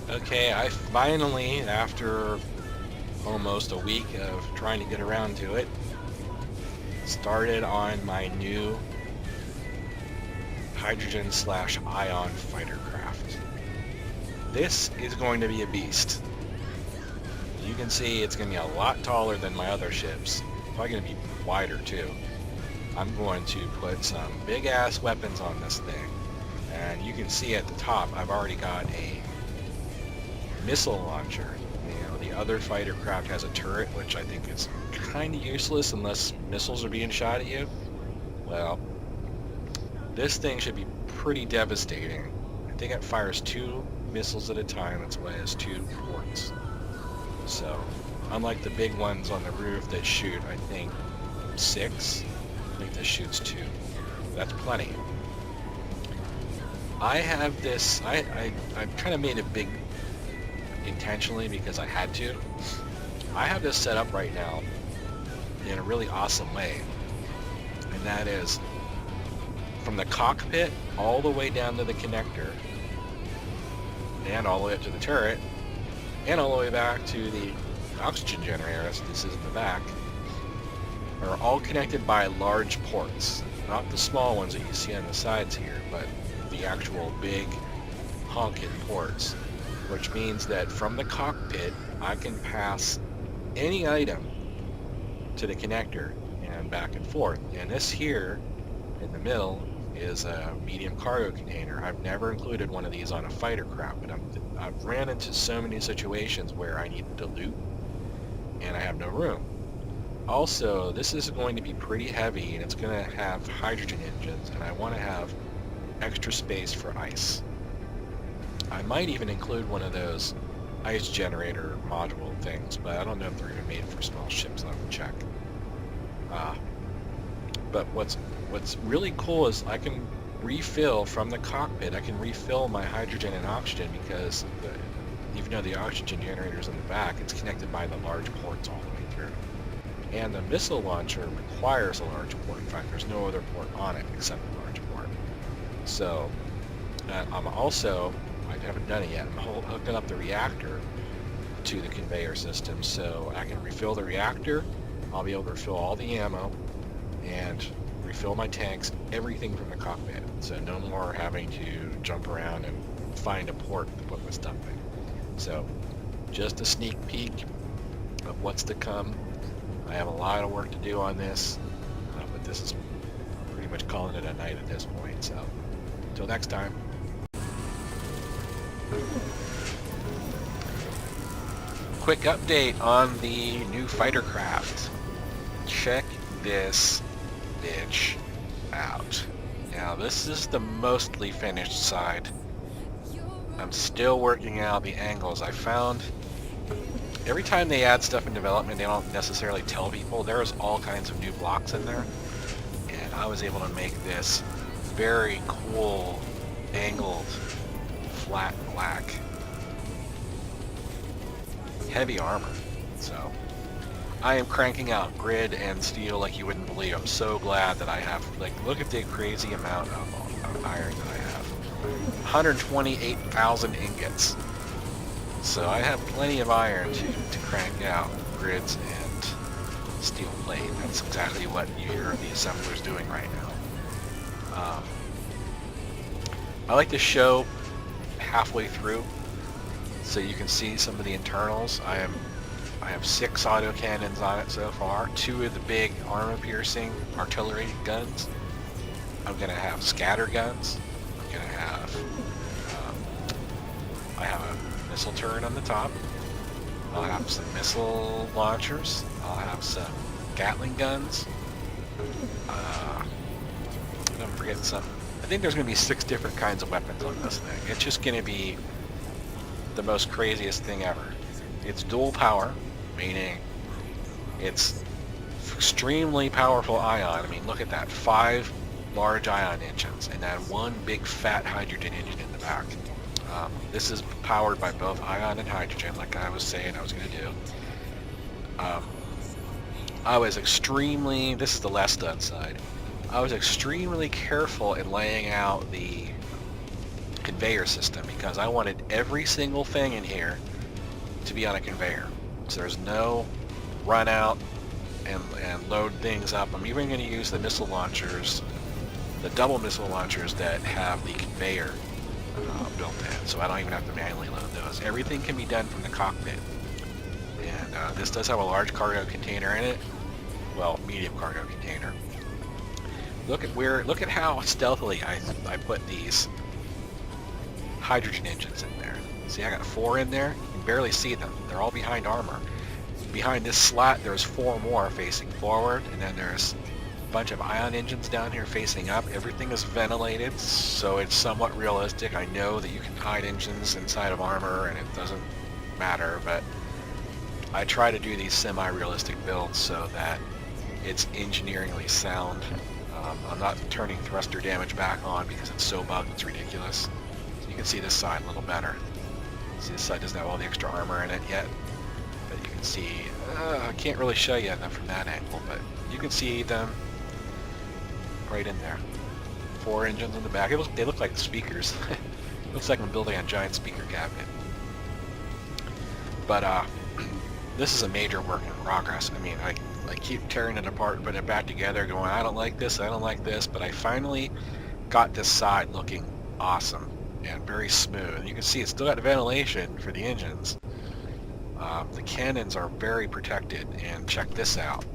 Okay, I finally, after almost a week of trying to get around to it, started on my new hydrogen/ion fighter craft. This is going to be a beast. You can see it's going to be a lot taller than my other ships. Probably going to be wider too. I'm going to put some big ass weapons on this thing. And you can see at the top I've already got a missile launcher. You know, the other fighter craft has a turret, which I think is kind of useless unless missiles are being shot at you. Well, this thing should be pretty devastating. I think it fires 2 missiles at a time. That's why it has 2 ports. So, unlike the big ones on the roof that shoot, I think, 6, I think this shoots 2. That's plenty. I have this, I've kind of made it big intentionally because I had to. I have this set up right now in a really awesome way. And that is from the cockpit all the way down to the connector and all the way up to the turret and all the way back to the oxygen generator, as this is in the back, are all connected by large ports. Not the small ones that you see on the sides here, but the actual big honking ports, which means that from the cockpit I can pass any item to the connector and back and forth. And this here in the middle is a medium cargo container. I've never included one of these on a fighter craft, but I've ran into so many situations where I needed to loot and I have no room. Also, this is going to be pretty heavy and it's going to have hydrogen engines, and I want to have extra space for ice. I might even include one of those ice generator module things, but I don't know if they're even made for small ships. I'll have to check. But what's really cool is I can refill from the cockpit. I can refill my hydrogen and oxygen because even though the oxygen generator is in the back, it's connected by the large ports all the way through. And the missile launcher requires a large port. In fact, there's no other port on it except the large port. So I'm also, I haven't done it yet, I'm hooking up the reactor to the conveyor system so I can refill the reactor. I'll be able to refill all the ammo and refill my tanks, everything from the cockpit. So no more having to jump around and find a port to put my stuff in. So just a sneak peek of what's to come. I have a lot of work to do on this, but this is pretty much calling it a night at this point. So until next time. Quick update on the new fighter craft. Check this bitch out. Now this is the mostly finished side. I'm still working out the angles. I found every time they add stuff in development, they don't necessarily tell people. There's all kinds of new blocks in there, and I was able to make this very cool angled flat black heavy armor. So I am cranking out grid and steel like you wouldn't believe. I'm so glad that I have, like, look at the crazy amount of iron that I have. 128,000 ingots. So I have plenty of iron to crank out grids and steel plate. That's exactly what you hear the assemblers doing right now. I like to show halfway through so you can see some of the internals. I have 6 autocannons on it so far, 2 of the big armor-piercing artillery guns. I'm going to have scatter guns. I'm going to have, I have a missile turret on the top. I'll have some missile launchers. I'll have some Gatling guns. I'm forgetting something. I think there's going to be 6 different kinds of weapons on this thing. It's just going to be the most craziest thing ever. It's dual power, meaning it's extremely powerful ion. I mean, look at that. 5 large ion engines and then 1 big fat hydrogen engine in the back. This is powered by both ion and hydrogen, like I was saying I was going to do. I was extremely, this is the less done side, I was extremely careful in laying out the conveyor system because I wanted every single thing in here to be on a conveyor. So there's no run out and load things up. I'm even going to use the missile launchers, the double missile launchers that have the conveyor built in, so I don't even have to manually load those. Everything can be done from the cockpit. And this does have a large cargo container in it. Well, medium cargo container. Look at how stealthily I put these hydrogen engines in there. See, I got 4 in there. You can barely see them. They're all behind armor. Behind this slot, there's 4 more facing forward, and then there's a bunch of ion engines down here facing up. Everything is ventilated, so it's somewhat realistic. I know that you can hide engines inside of armor, and it doesn't matter, but I try to do these semi-realistic builds so that it's engineeringly sound. I'm not turning thruster damage back on because it's so bugged it's ridiculous. So you can see this side a little better. See, this side doesn't have all the extra armor in it yet, but you can see, I can't really show you enough from that angle, but you can see them right in there. 4 engines in the back. They look like speakers. It looks like I'm building a giant speaker cabinet. But this is a major work in progress. I mean, I keep tearing it apart, putting it back together, going, I don't like this, but I finally got this side looking awesome and very smooth. You can see it's still got ventilation for the engines. The cannons are very protected, and check this out.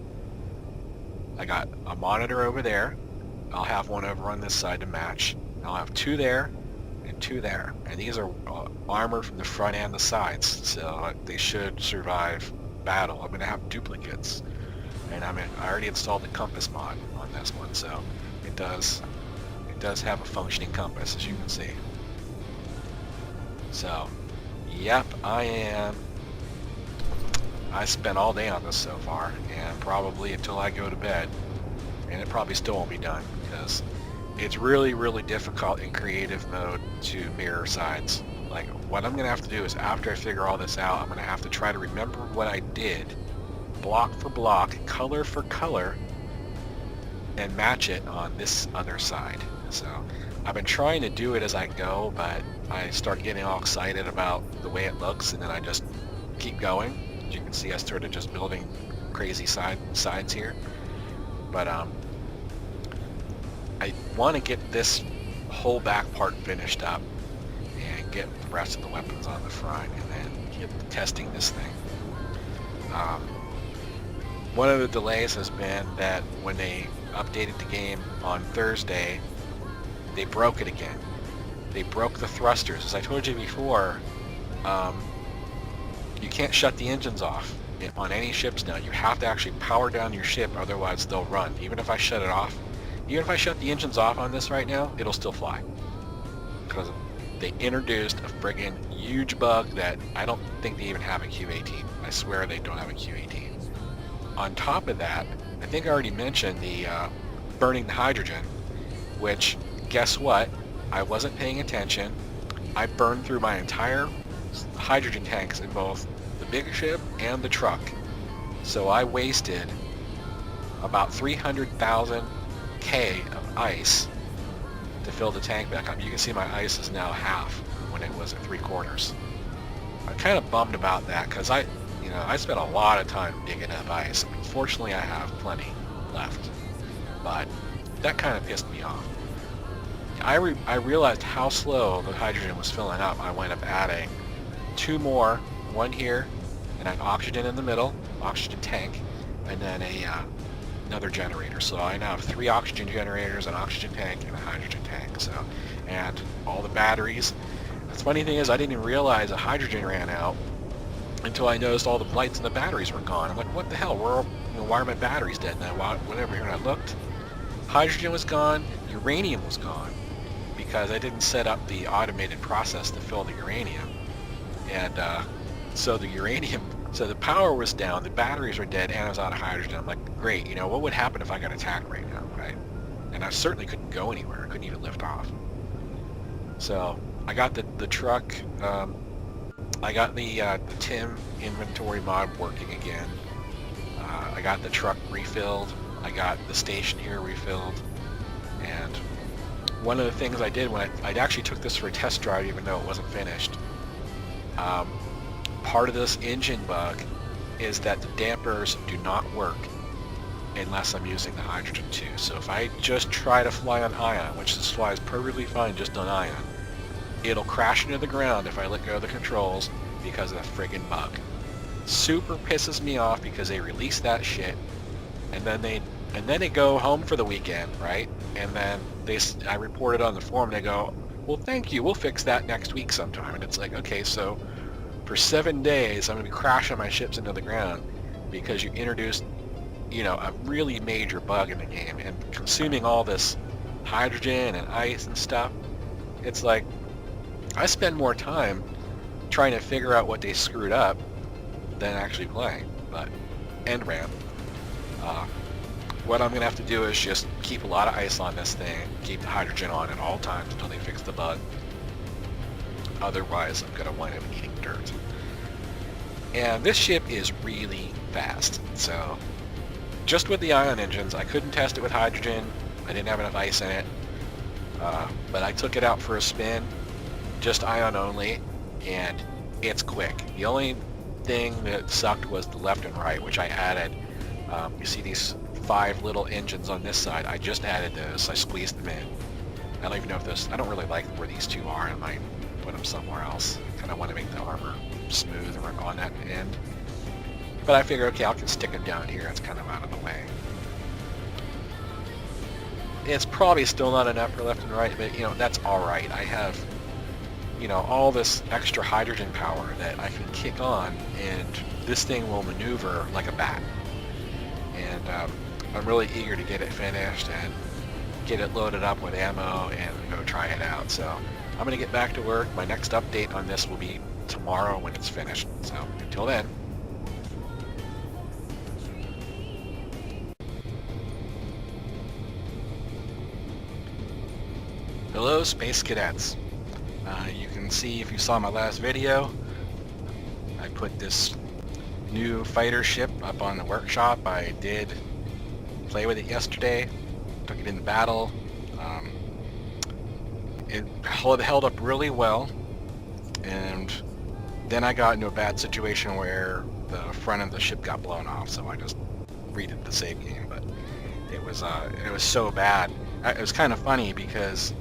I got a monitor over there. I'll have one over on this side to match. I'll have 2 there and 2 there, and these are armor from the front and the sides, so they should survive battle. I'm going to have duplicates, and I already installed the compass mod on this one, so it does have a functioning compass, as you can see. So, yep, I spent all day on this so far, and probably until I go to bed, and it probably still won't be done, because it's really, really difficult in creative mode to mirror sides. Like, what I'm going to have to do is, after I figure all this out, I'm going to have to try to remember what I did, block for block, color for color, and match it on this other side. So, I've been trying to do it as I go, but I start getting all excited about the way it looks, and then I just keep going. As you can see, I started just building crazy sides here. But I want to get this whole back part finished up and get the rest of the weapons on the front, and then get testing this thing. One of the delays has been that when they updated the game on Thursday, they broke it again. They broke the thrusters. As I told you before, you can't shut the engines off on any ships now. You have to actually power down your ship, otherwise they'll run. Even if I shut it off, even if I shut the engines off on this right now, it'll still fly. Because they introduced a friggin' huge bug that I don't think they even have a Q18. I swear they don't have a Q18. On top of that, I think I already mentioned the burning the hydrogen, which, guess what? I wasn't paying attention. I burned through my entire hydrogen tanks in both the big ship and the truck. So I wasted about 300,000 K of ice to fill the tank back up. You can see my ice is now half when it was at 3/4. I'm kind of bummed about that because I spent a lot of time digging up ice. I mean, fortunately, I have plenty left, but that kind of pissed me off. I realized how slow the hydrogen was filling up. I wound up adding 2 more, one here, and an oxygen in the middle, oxygen tank, and then another generator. So I now have 3 oxygen generators, an oxygen tank, and a hydrogen tank. So, and all the batteries. The funny thing is, I didn't even realize the hydrogen ran out until I noticed all the lights and the batteries were gone. I'm like, what the hell? Why are my batteries dead now? Whatever. And I looked, hydrogen was gone, uranium was gone, because I didn't set up the automated process to fill the uranium. And so the power was down, the batteries were dead, and I was out of hydrogen. I'm like, great, what would happen if I got attacked right now, right? And I certainly couldn't go anywhere. I couldn't even lift off. So I got the truck, I got the TIM inventory mod working again. I got the truck refilled. I got the station here refilled. And one of the things I did when I actually took this for a test drive, even though it wasn't finished. Part of this engine bug is that the dampers do not work unless I'm using the hydrogen too. So if I just try to fly on ion, which this flies perfectly fine just on ion, it'll crash into the ground if I let go of the controls because of that friggin' bug. Super pisses me off because they release that shit and then they go home for the weekend, right? And then I report it on the forum and they go, well, thank you, we'll fix that next week sometime. And it's like, okay, so for 7 days I'm going to be crashing my ships into the ground because you introduced, you know, a really major bug in the game and consuming all this hydrogen and ice and stuff. It's like I spend more time trying to figure out what they screwed up than actually playing. But end rant. What I'm going to have to do is just keep a lot of ice on this thing, keep the hydrogen on at all times until they fix the bug. Otherwise, I'm going to wind up eating dirt. And this ship is really fast, so just with the ion engines, I couldn't test it with hydrogen. I didn't have enough ice in it, but I took it out for a spin, just ion only, and it's quick. The only thing that sucked was the left and right, which I added. You see these 5 little engines on this side. I just added those. I squeezed them in. I don't even know if those... I don't really like where these 2 are. I might put them somewhere else. Kind of want to make the armor smooth on that end. But I figure, okay, I can stick them down here. It's kind of out of the way. It's probably still not enough for left and right, but, you know, that's alright. I have, you know, all this extra hydrogen power that I can kick on, and this thing will maneuver like a bat. And I'm really eager to get it finished and get it loaded up with ammo and go try it out. So I'm going to get back to work. My next update on this will be tomorrow when it's finished. So until then. Hello, Space Cadets. You can see if you saw my last video, I put this new fighter ship up on the workshop. I did play with it yesterday, took it into battle. It held up really well, and then I got into a bad situation where the front of the ship got blown off, so I just redid the save game. But it was so bad. It was kind of funny because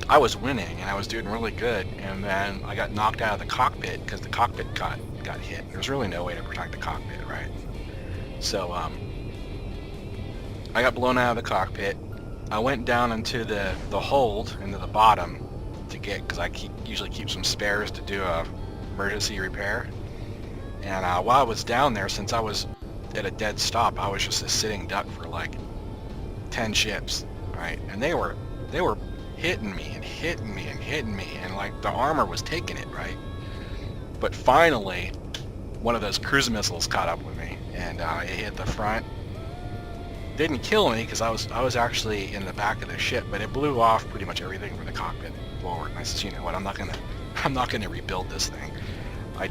I was winning and I was doing really good, and then I got knocked out of the cockpit because the cockpit got hit. There's really no way to protect the cockpit, right? So I got blown out of the cockpit. I went down into the hold, into the bottom, to get, because I usually keep some spares to do a emergency repair. And while I was down there, since I was at a dead stop, I was just a sitting duck for like 10 ships, right? And they were hitting me and hitting me and hitting me, and like the armor was taking it, right? But finally, one of those cruise missiles caught up with me, and it hit the front. Didn't kill me because I was actually in the back of the ship, but it blew off pretty much everything from the cockpit forward. And I said, you know what? I'm not gonna rebuild this thing. I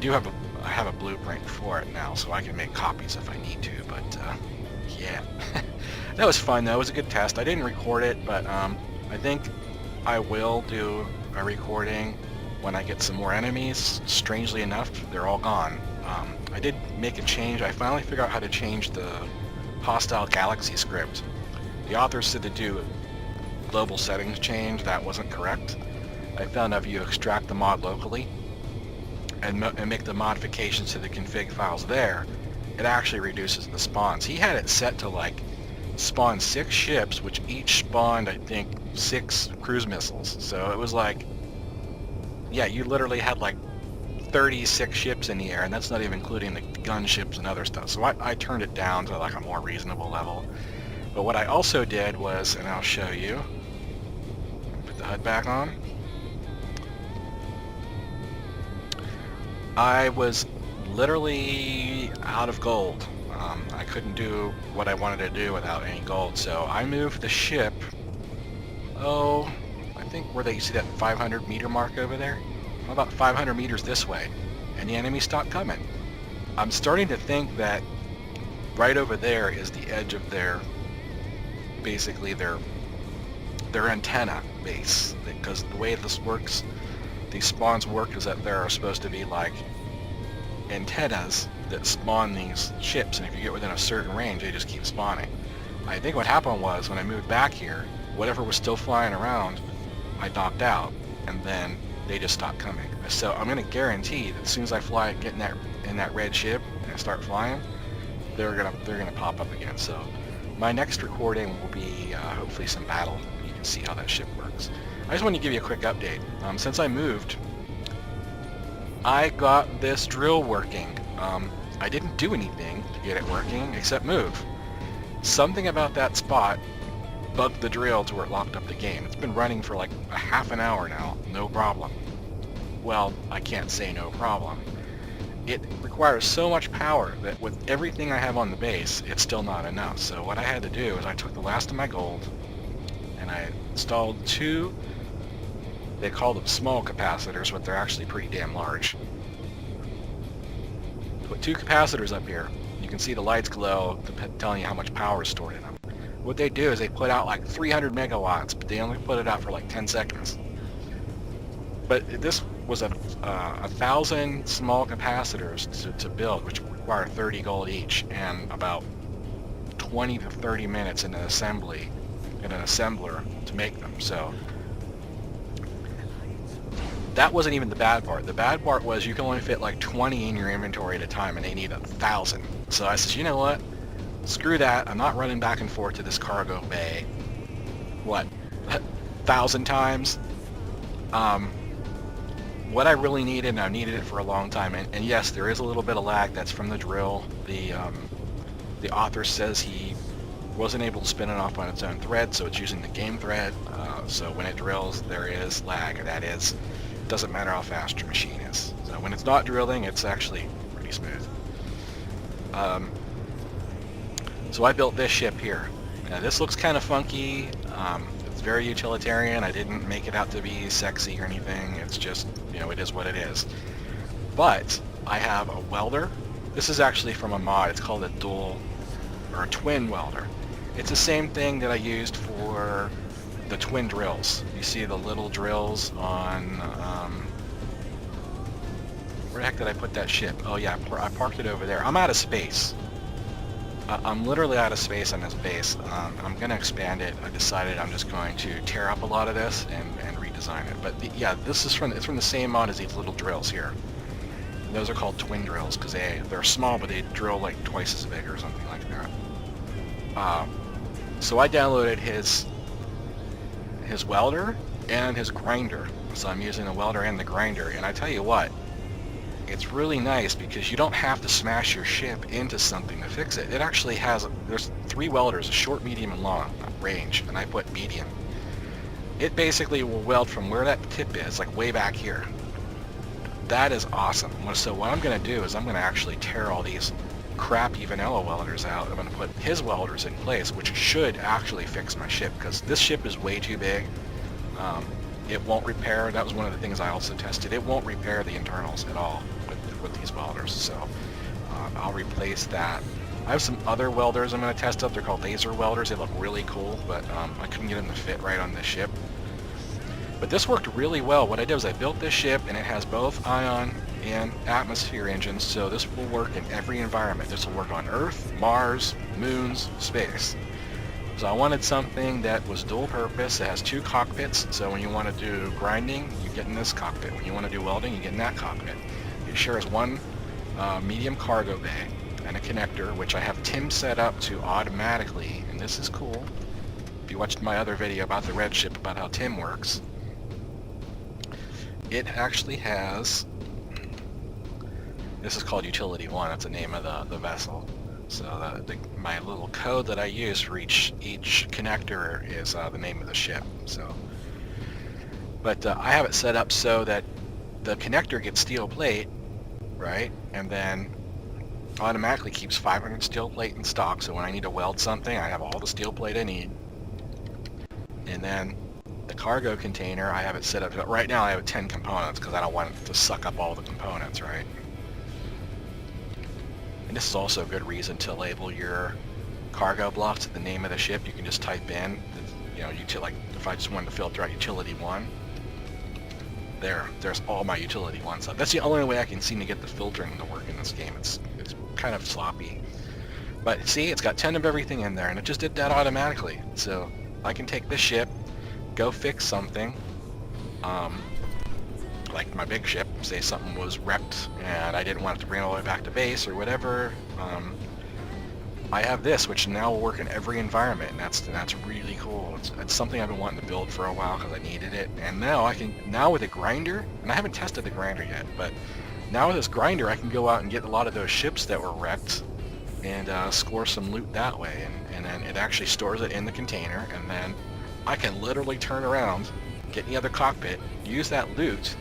have a blueprint for it now, so I can make copies if I need to. But yeah, that was fun. That was a good test. I didn't record it, but I think I will do a recording when I get some more enemies. Strangely enough, they're all gone. I did make a change. I finally figured out how to change the hostile galaxy script. The author said to do global settings change. That wasn't correct. I found out if you extract the mod locally and make the modifications to the config files there, it actually reduces the spawns. He had it set to like spawn 6 ships, which each spawned, I think, 6 cruise missiles. So it was like, yeah, you literally had like 36 ships in the air, and that's not even including the gunships and other stuff. So I turned it down to like a more reasonable level. But what I also did was, and I'll show you, put the HUD back on. I was literally out of gold. I couldn't do what I wanted to do without any gold, so I moved the ship, I think where you see that 500 meter mark over there? About 500 meters this way, and the enemy stopped coming. I'm starting to think that right over there is the edge of basically their their antenna base, because the way this works, these spawns work, is that there are supposed to be like antennas that spawn these ships, and if you get within a certain range, they just keep spawning. I think what happened was, when I moved back here, whatever was still flying around, I knocked out, and then they just stopped coming. So I'm going to guarantee that as soon as I get in that red ship and I start flying, they're gonna pop up again. So my next recording will be hopefully some battle. You can see how that ship works. I just want to give you a quick update. Since I moved, I got this drill working. I didn't do anything to get it working except move. Something about that spot bugged the drill to where it locked up the game. It's been running for like a half an hour now, no problem. Well, I can't say no problem. It requires so much power that with everything I have on the base, it's still not enough. So what I had to do is I took the last of my gold and I installed two, they call them small capacitors, but they're actually pretty damn large. Put two capacitors up here. You can see the lights glow, telling you how much power is stored in them. What they do is they put out like 300 megawatts, but they only put it out for like 10 seconds. But this was a 1,000 small capacitors to build, which require 30 gold each, and about 20 to 30 minutes in an assembly, in an assembler to make them. So that wasn't even the bad part. The bad part was you can only fit like 20 in your inventory at a time, and they need 1,000. So I said, you know what? Screw that. I'm not running back and forth to this cargo bay. What? 1,000 times? What I really needed, and I've needed it for a long time, and yes, there is a little bit of lag. That's from the drill. The author says he wasn't able to spin it off on its own thread, so it's using the game thread. So when it drills, there is lag. That is, doesn't matter how fast your machine is. So when it's not drilling, it's actually pretty smooth. So I built this ship here. Now this looks kind of funky. It's very utilitarian. I didn't make it out to be sexy or anything. It's just, you know, it is what it is. But I have a welder. This is actually from a mod. It's called a dual or a twin welder. It's the same thing that I used for the twin drills. You see the little drills on where the heck did I put that ship? Oh yeah, I parked it over there. I'm out of space. I'm literally out of space on this base. I'm going to expand it. I decided I'm just going to tear up a lot of this and redesign it. But yeah, this is from the same mod as these little drills here. And those are called twin drills because they're small, but they drill like twice as big or something like that. So I downloaded his welder and his grinder. So I'm using the welder and the grinder. And I tell you what, it's really nice because you don't have to smash your ship into something to fix it. It actually has, there's 3 welders, a short, medium, and long range, and I put medium. It basically will weld from where that tip is, like way back here. That is awesome. So what I'm going to do is I'm going to actually tear all these crappy vanilla welders out. I'm going to put his welders in place, which should actually fix my ship because this ship is way too big. It won't repair, that was one of the things I also tested, it won't repair the internals at all with these welders, so I'll replace that. I have some other welders I'm going to test up, they're called laser welders, they look really cool, but I couldn't get them to fit right on this ship. But this worked really well. What I did was I built this ship and it has both ion and atmosphere engines, so this will work in every environment. This will work on Earth, Mars, moons, space. So I wanted something that was dual purpose. It has 2 cockpits, so when you want to do grinding, you get in this cockpit. When you want to do welding, you get in that cockpit. It shares one medium cargo bay and a connector, which I have Tim set up to automatically, and this is cool. If you watched my other video about the red ship, about how Tim works, it actually has, this is called Utility 1, that's the name of the vessel. So my little code that I use for each connector is the name of the ship. So, but I have it set up so that the connector gets steel plate, right, and then automatically keeps 500 steel plate in stock. So when I need to weld something, I have all the steel plate I need. And then the cargo container, I have it set up. Right now I have 10 components because I don't want it to suck up all the components, right? And this is also a good reason to label your cargo blocks at the name of the ship. You can just type in you know, like if I just wanted to filter out utility 1, there's all my utility 1 stuff. That's the only way I can seem to get the filtering to work in this game. It's kind of sloppy. But see, it's got 10 of everything in there, and it just did that automatically. So I can take this ship, go fix something, like my big ship, say something was wrecked and I didn't want it to bring it all the way back to base or whatever. I have this, which now will work in every environment, and that's really cool. It's something I've been wanting to build for a while because I needed it, and now with a grinder, and I haven't tested the grinder yet, but now with this grinder I can go out and get a lot of those ships that were wrecked and score some loot that way, and then it actually stores it in the container, and then I can literally turn around, get in the other cockpit, use that loot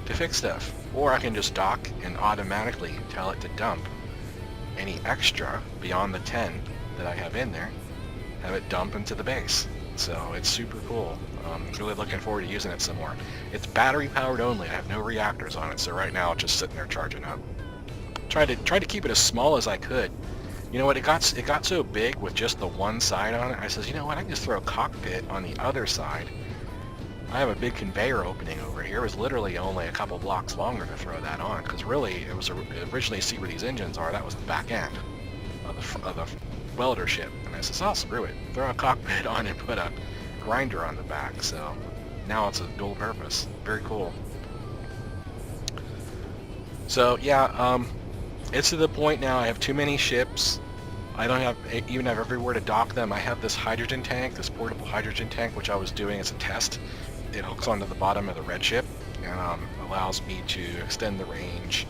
to fix stuff, or I can just dock and automatically tell it to dump any extra beyond the 10 that I have in there, have it dump into the base. So it's super cool. I'm really looking forward to using it some more. It's battery powered only. I have no reactors on it, so right now it's just sitting there charging up. Tried to keep it as small as I could. You know what? It got so big with just the one side on it. I says, you know what? I can just throw a cockpit on the other side. I have a big conveyor opening over here. It was literally only a couple blocks longer to throw that on, because really it was originally, see where these engines are, that was the back end of the welder ship. And I says, oh, screw it. Throw a cockpit on and put a grinder on the back. So now it's a dual purpose. Very cool. So yeah, it's to the point now I have too many ships. I don't even have everywhere to dock them. I have this hydrogen tank, this portable hydrogen tank, which I was doing as a test. It hooks onto the bottom of the red ship and allows me to extend the range.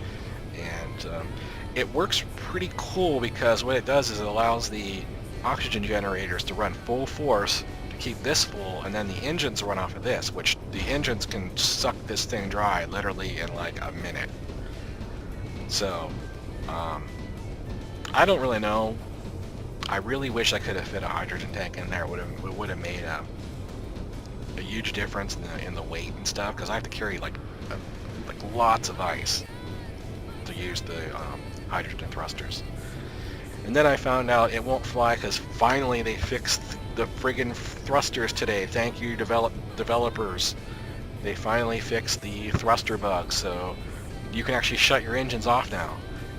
And it works pretty cool because what it does is it allows the oxygen generators to run full force to keep this full, and then the engines run off of this, which the engines can suck this thing dry literally in like a minute. So I don't really know. I really wish I could have fit a hydrogen tank in there. It would have made a huge difference in the weight and stuff, because I have to carry like lots of ice to use the hydrogen thrusters. And then I found out it won't fly because finally they fixed the friggin' thrusters today. Thank you, developers. They finally fixed the thruster bug, so you can actually shut your engines off now.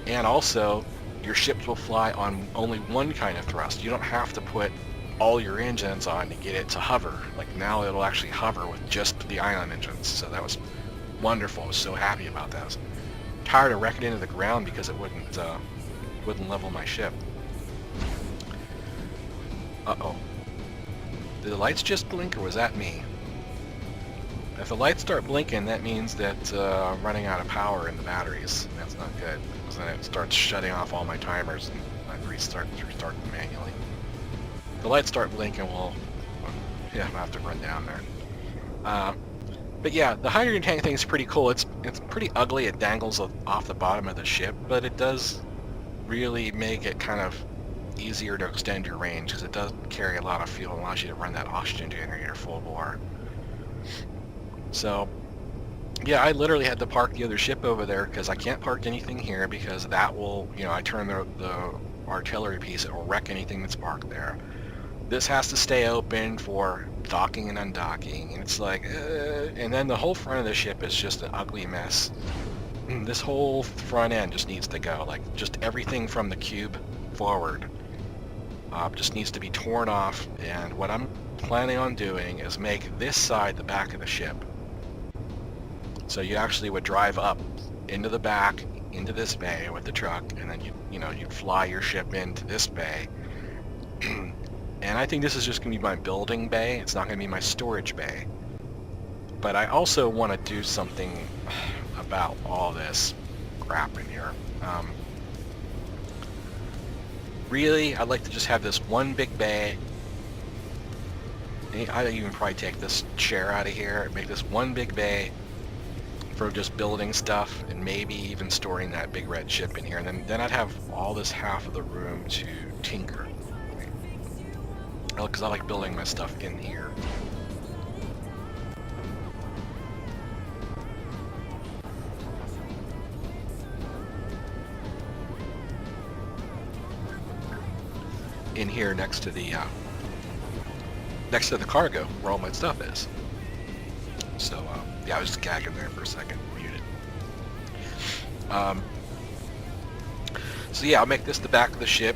And also, your ships will fly on only one kind of thrust. You don't have to put all your engines on to get it to hover. Like now it'll actually hover with just the ion engines. So that was wonderful. I was so happy about that. I was tired of wrecking into the ground because it wouldn't level my ship. Uh-oh. Did the lights just blink, or was that me? If the lights start blinking, that means that I'm running out of power in the batteries. That's not good, because then it starts shutting off all my timers and I restart them manually. If the lights start blinking, I'll have to run down there. But yeah, the hydrogen tank thing is pretty cool. It's pretty ugly. It dangles off the bottom of the ship, but it does really make it kind of easier to extend your range, because it does carry a lot of fuel and allows you to run that oxygen generator full bore. So yeah, I literally had to park the other ship over there because I can't park anything here, because that will, I turn the artillery piece, it will wreck anything that's parked there. This has to stay open for docking and undocking, and it's like, and then the whole front of the ship is just an ugly mess. This whole front end just needs to go, like just everything from the cube forward just needs to be torn off, and what I'm planning on doing is make this side the back of the ship. So you actually would drive up into the back, into this bay with the truck, and then you'd fly your ship into this bay. And I think this is just going to be my building bay. It's not going to be my storage bay. But I also want to do something about all this crap in here. Really, I'd like to just have this one big bay. I'd even probably take this chair out of here and make this one big bay for just building stuff, and maybe even storing that big red ship in here. And then I'd have all this half of the room to tinker. Because I like building my stuff in here. In here next to the next to the cargo where all my stuff is. So, yeah, I was just gagging there for a second, muted. So yeah, I'll make this the back of the ship,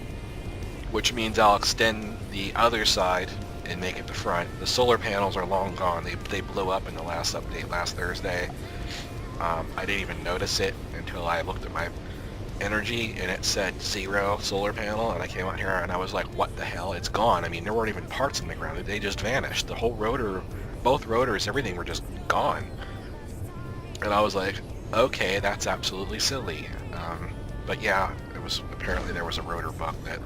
which means I'll extend the other side and make it the front. The solar panels are long gone. They blew up in the last update last Thursday. I didn't even notice it until I looked at my energy and it said 0 solar panel, and I came out here and I was like, what the hell? It's gone. I mean, there weren't even parts in the ground. They just vanished. The whole rotor, both rotors, everything were just gone. And I was like, okay, that's absolutely silly. But yeah, apparently there was a rotor bug that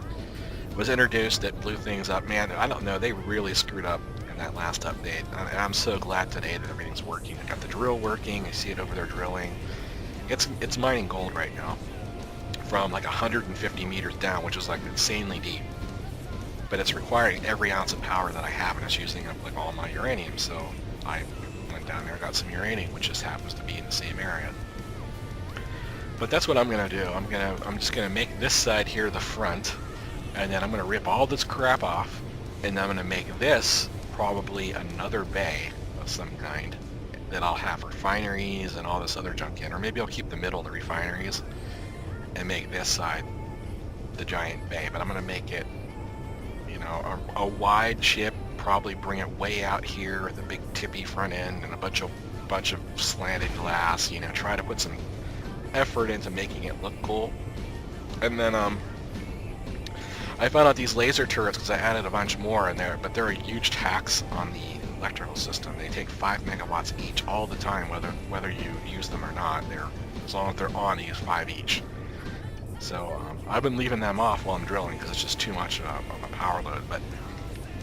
was introduced that blew things up. Man, I don't know, they really screwed up in that last update. And I'm so glad today that everything's working. I got the drill working, I see it over there drilling. It's mining gold right now from like 150 meters down, which is like insanely deep. But it's requiring every ounce of power that I have, and it's using up like all my uranium. So I went down there and got some uranium, which just happens to be in the same area. But that's what I'm gonna do. I'm just gonna make this side here the front, and then I'm gonna rip all this crap off, and I'm gonna make this probably another bay of some kind that I'll have refineries and all this other junk in, or maybe I'll keep the middle of the refineries and make this side the giant bay. But I'm gonna make it, you know, a wide ship, probably bring it way out here with a big tippy front end and a bunch of slanted glass, you know, try to put some effort into making it look cool. And then I found out these laser turrets because I added a bunch more in there, but they're a huge tax on the electrical system. They take 5 megawatts each all the time, whether you use them or not. As long as they're on, you use 5 each. So I've been leaving them off while I'm drilling because it's just too much of a power load. But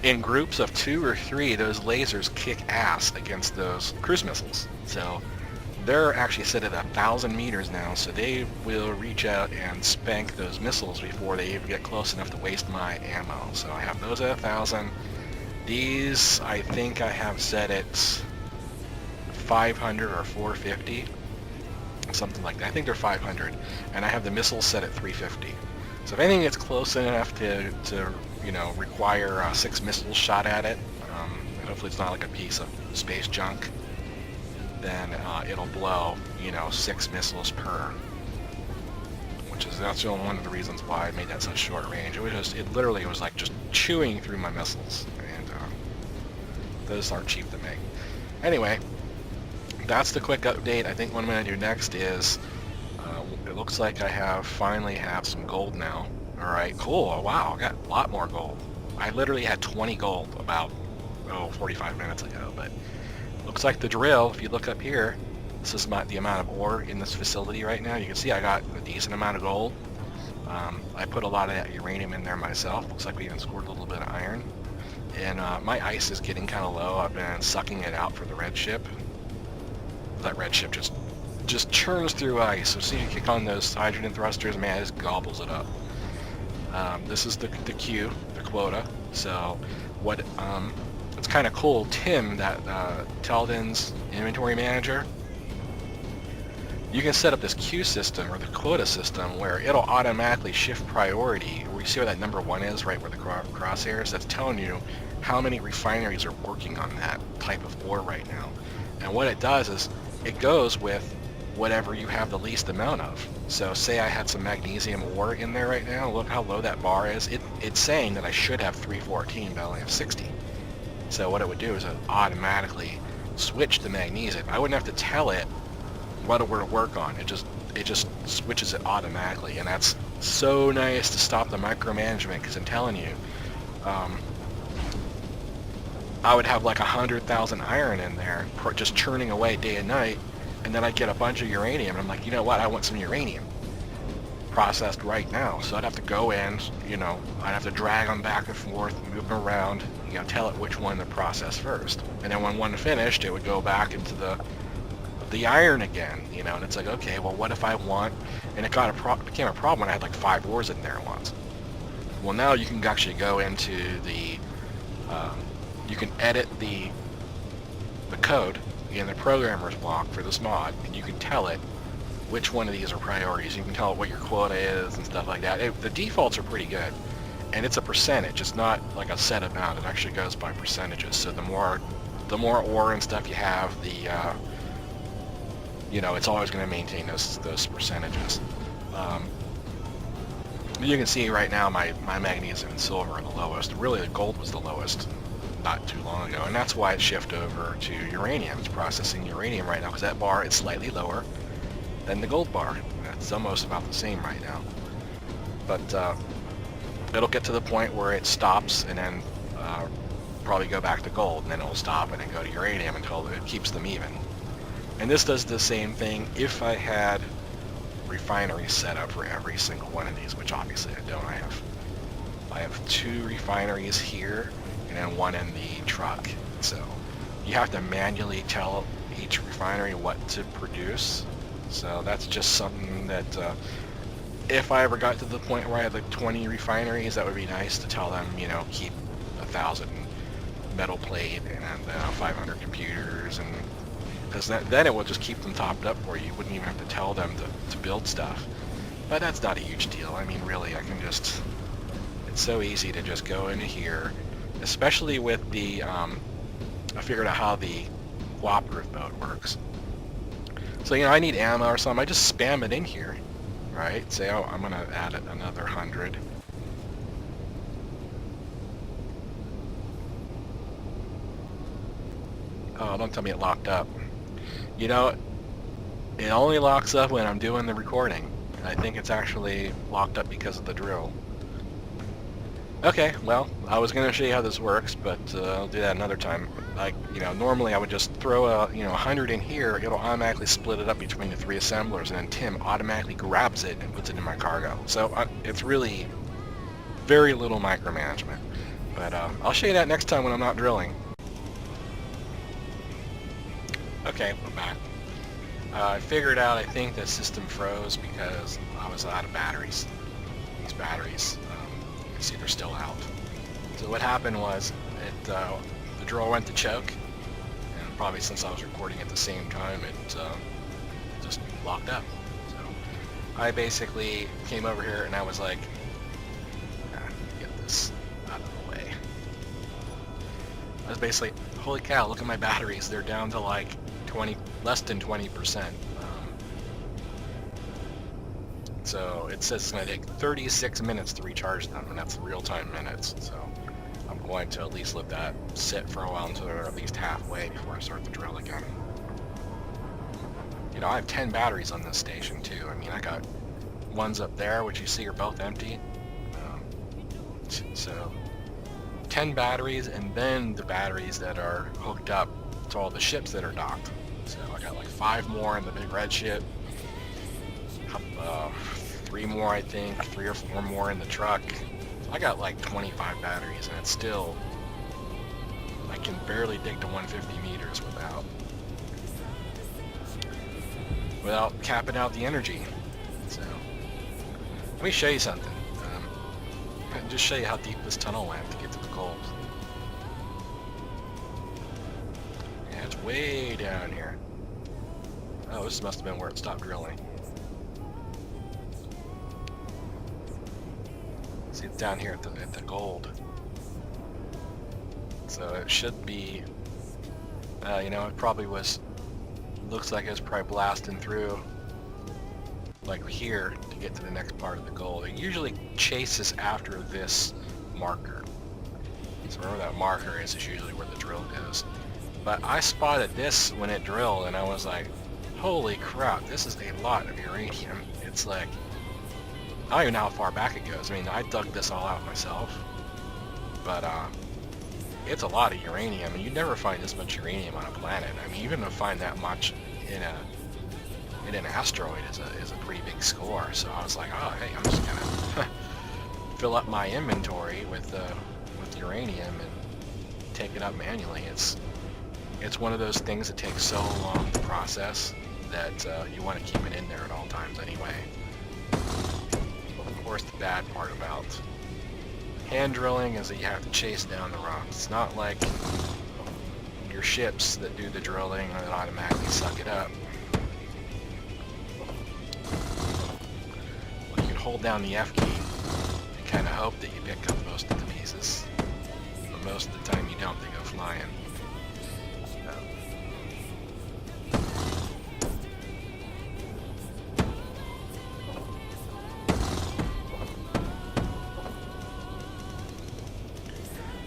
in groups of 2 or 3, those lasers kick ass against those cruise missiles. So they're actually set at 1,000 meters now, so they will reach out and spank those missiles before they even get close enough to waste my ammo. So I have those at 1,000. These, I think I have set at 500 or 450, something like that. I think they're 500, and I have the missiles set at 350. So if anything gets close enough to you know, require 6 missiles shot at it, and hopefully it's not like a piece of space junk, then it'll blow, you know, 6 missiles per, that's one of the reasons why I made that such short range. It literally was like just chewing through my missiles, and those aren't cheap to make. Anyway, that's the quick update. I think what I'm going to do next is, it looks like I finally have some gold now. Alright, cool. Oh, wow, I got a lot more gold. I literally had 20 gold about, 45 minutes ago, but looks like the drill, if you look up here, this is the amount of ore in this facility right now. You can see I got a decent amount of gold. I put a lot of that uranium in there myself. Looks like we even scored a little bit of iron. And my ice is getting kind of low. I've been sucking it out for the red ship. That red ship just churns through ice. So see, you kick on those hydrogen thrusters, man, it just gobbles it up. This is the queue, the quota. So what it's kind of cool. Tim, that Teldon's inventory manager, you can set up this queue system or the quota system where it'll automatically shift priority. We see where that number 1 is, right where the crosshair is. That's telling you how many refineries are working on that type of ore right now. And what it does is it goes with whatever you have the least amount of. So say I had some magnesium ore in there right now. Look how low that bar is. It's saying that I should have 314, but I only have 60. So what it would do is it automatically switch to magnesium. I wouldn't have to tell it what we're to work on. It just switches it automatically, and that's so nice to stop the micromanagement, because I'm telling you, I would have like 100,000 iron in there just churning away day and night, and then I'd get a bunch of uranium, and I'm like, you know what, I want some uranium processed right now. So I'd have to go in, you know, I'd have to drag them back and forth, move them around, you know, tell it which one to process first. And then when one finished, it would go back into the iron again, you know, and it's like, okay, well, what if I want, and it became a problem when I had like 5 ores in there once. Well, now you can actually go into the, you can edit the code in the programmer's block for this mod, and you can tell it which one of these are priorities. You can tell it what your quota is and stuff like that. The defaults are pretty good. and it's a percentage. It's not like a set amount. It actually goes by percentages. So the more ore and stuff you have, you know, it's always going to maintain those percentages. You can see right now my magnesium and silver are the lowest. Really, the gold was the lowest not too long ago, and that's why it shifted over to uranium. It's processing uranium right now because that bar is slightly lower than the gold bar. It's almost about the same right now. But it'll get to the point where it stops and then probably go back to gold, and then it'll stop and then go to uranium until it keeps them even. And this does the same thing if I had refineries set up for every single one of these, which obviously I don't. I have 2 refineries here and then 1 in the truck. So you have to manually tell each refinery what to produce. So that's just something that if I ever got to the point where I had like 20 refineries, that would be nice to tell them, you know, keep 1,000 metal plate and 500 computers, and because then it will just keep them topped up for you. You wouldn't even have to tell them to build stuff. But that's not a huge deal. I mean, really, I can just... It's so easy to just go into here, especially with the... I figured out how the cooperative mode works. So, you know, I need ammo or something. I just spam it in here, right? Say, oh, I'm going to add another 100. Oh, don't tell me it locked up. You know, it only locks up when I'm doing the recording. I think it's actually locked up because of the drill. Okay, well, I was going to show you how this works, but I'll do that another time. Like, you know, normally I would just throw 100 in here. It'll automatically split it up between the 3 assemblers, and then Tim automatically grabs it and puts it in my cargo. So it's really very little micromanagement. But I'll show you that next time when I'm not drilling. Okay, we're back. I figured out, I think the system froze because I was out of batteries. These batteries, you can see they're still out. So what happened was, the drill went to choke, and probably since I was recording at the same time, it just locked up. So I basically came over here and I was like, get this out of the way. I was basically, holy cow, look at my batteries. They're down to like less than 20%. So it says it's going to take 36 minutes to recharge them, and that's real-time minutes. So I'm going to at least let that sit for a while until they're at least halfway before I start the drill again. You know, I have 10 batteries on this station too. I mean, I got ones up there, which you see are both empty. So 10 batteries, and then the batteries that are hooked up to all the ships that are docked. So I got like 5 more in the big red ship, 3 more I think, 3 or 4 more in the truck. So I got like 25 batteries, and it's still, I can barely dig to 150 meters without capping out the energy. So let me show you something. Just show you how deep this tunnel went to get to the gold. Yeah, it's way down here. Oh, this must have been where it stopped drilling. See, it's down here at the gold. So it should be, you know, it probably was, looks like it was probably blasting through like here to get to the next part of the gold. It usually chases after this marker. So wherever that marker is usually where the drill goes. But I spotted this when it drilled, and I was like, holy crap, this is a lot of uranium. It's like, I don't even know how far back it goes. I mean, I dug this all out myself. But it's a lot of uranium, and you never find this much uranium on a planet. I mean, even to find that much in an asteroid is a pretty big score. So I was like, oh hey, I'm just gonna fill up my inventory with uranium and take it up manually. It's one of those things that takes so long to process that you want to keep it in there at all times anyway. Of course, the bad part about hand drilling is that you have to chase down the rocks. It's not like your ships that do the drilling that automatically suck it up. You can hold down the F key and kind of hope that you pick up most of the pieces, but most of the time you don't, they go flying.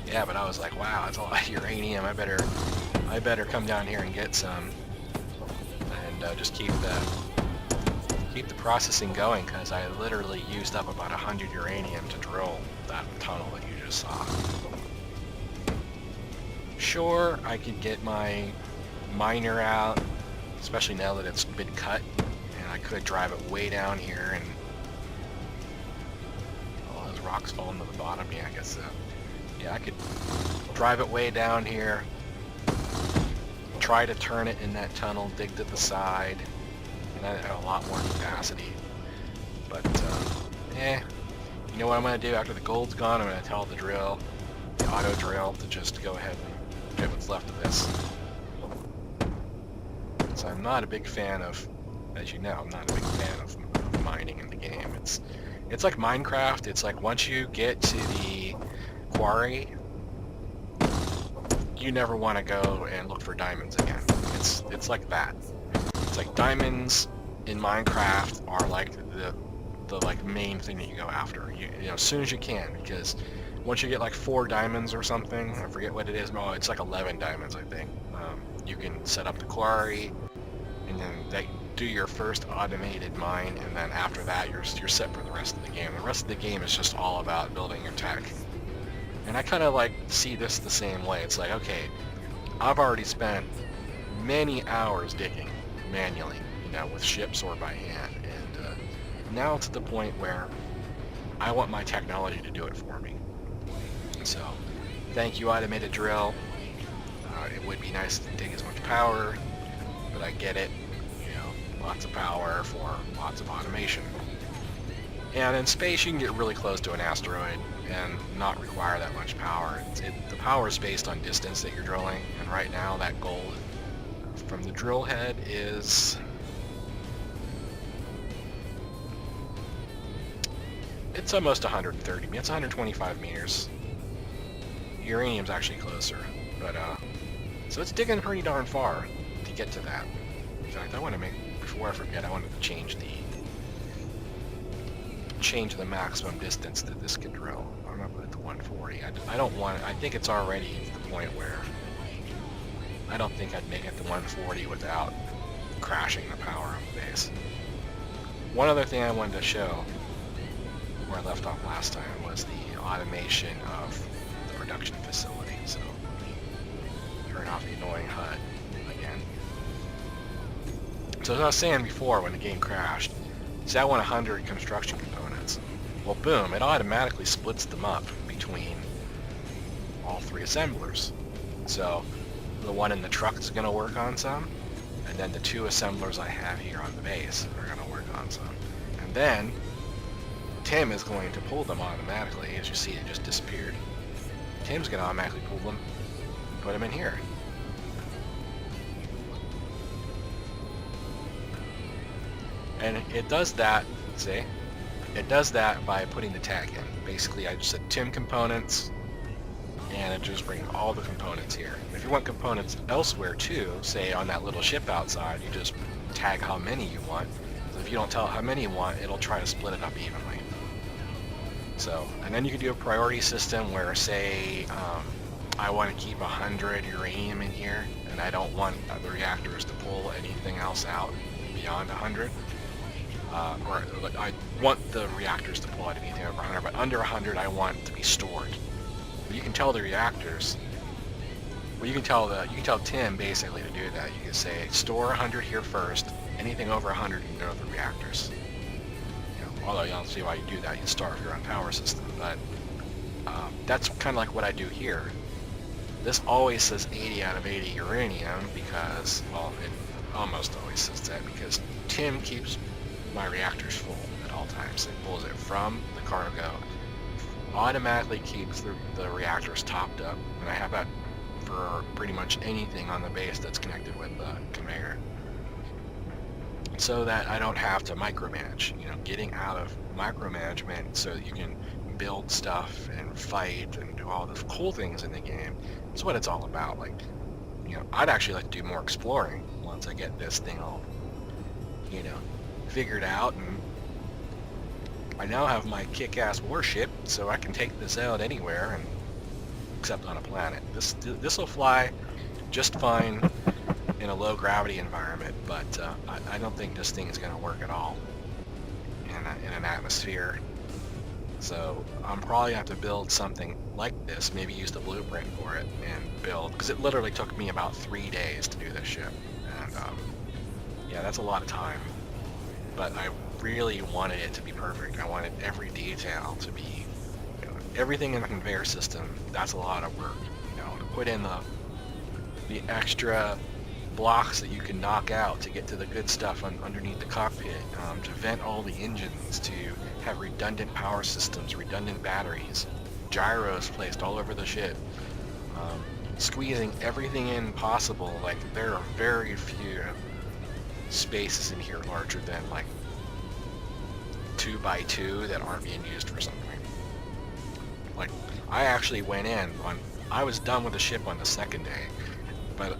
Yeah, but I was like, wow, that's a lot of uranium. I better come down here and get some, and just keep the processing going, because I literally used up about 100 uranium to drill that tunnel that you just saw. Sure, I could get my miner out, especially now that it's been cut, and I could drive it way down here, and all those rocks falling to the bottom. Yeah, I guess so. Yeah, I could drive it way down here, try to turn it in that tunnel, dig to the side, and I have a lot more capacity. But, you know what I'm going to do after the gold's gone? I'm going to tell the auto drill, to just go ahead and get what's left of this. So I'm not a big fan of, as you know, I'm not a big fan of mining in the game. It's like Minecraft. It's like once you get to the quarry, you never want to go and look for diamonds again. It's like that. It's like diamonds in Minecraft are like the like main thing that you go after. You know, as soon as you can, because once you get like 4 diamonds or something, I forget what it is. No, it's like 11 diamonds, I think. You can set up the quarry, and then they do your first automated mine, and then after that, you're set for the rest of the game. The rest of the game is just all about building your tech. And I kind of like see this the same way. It's like, okay, I've already spent many hours digging manually, you know, with ships or by hand, and now it's at the point where I want my technology to do it for me. So, thank you, automated drill. It would be nice to take as much power, but I get it. You know, lots of power for lots of automation. And in space, you can get really close to an asteroid and not require that much power. The power is based on distance that you're drilling, and right now that gold from the drill head is... it's almost 130 meters. It's 125 meters. Uranium's actually closer, but so it's digging pretty darn far to get to that. In fact, I want to before I forget, I wanted to change the maximum distance that this can drill. I'm gonna put it to 140. I don't want it. I think it's already at the point where I don't think I'd make it to 140 without crashing the power of the base. One other thing I wanted to show, where I left off last time, was the automation of the production facility. So turn off the annoying HUD again. So as I was saying before, when the game crashed, see, I want 100 construction components. Well, boom, it automatically splits them up between all 3 assemblers. So the one in the truck is going to work on some, and then the 2 assemblers I have here on the base are going to work on some. And then Tim is going to pull them automatically. As you see, it just disappeared. Tim's going to automatically pull them and put them in here. And it does that, see? It does that by putting the tag in. Basically, I just said Tim components, and it just brings all the components here. If you want components elsewhere too, say on that little ship outside, you just tag how many you want. So if you don't tell it how many you want, it'll try to split it up evenly. So, and then you can do a priority system where, say, I want to keep 100 uranium in here, and I don't want the reactors to pull anything else out beyond 100. Or I want the reactors to pull out anything over 100, but under 100 I want it to be stored. But you can tell the reactors, well, you can tell Tim basically to do that. You can say store 100 here first, anything over 100 can go to the reactors. You know, although you don't see why you do that, you starve your own power system, but that's kind of like what I do here. This always says 80 out of 80 uranium because, well, it almost always says that because Tim keeps my reactors full at all times. It pulls it from the cargo, automatically keeps the reactors topped up, and I have that for pretty much anything on the base that's connected with the conveyor, so that I don't have to micromanage. You know, getting out of micromanagement so that you can build stuff and fight and do all the cool things in the game. It's what it's all about. Like, you know, I'd actually like to do more exploring once I get this thing all, you know, figured out, and I now have my kick-ass warship, so I can take this out anywhere, and except on a planet. This will fly just fine in a low gravity environment, but I don't think this thing is going to work at all in an atmosphere. So I'm probably going to have to build something like this, maybe use the blueprint for it and build, because it literally took me about 3 days to do this ship, and yeah, that's a lot of time. But I really wanted it to be perfect. I wanted every detail to be, you know, everything in the conveyor system. That's a lot of work, you know, to put in the extra blocks that you can knock out to get to the good stuff underneath the cockpit, to vent all the engines, to have redundant power systems, redundant batteries, gyros placed all over the ship, squeezing everything in possible. Like, there are very few spaces in here larger than like 2x2 that aren't being used for something. Like, I actually went in on, I was done with the ship on the second day, but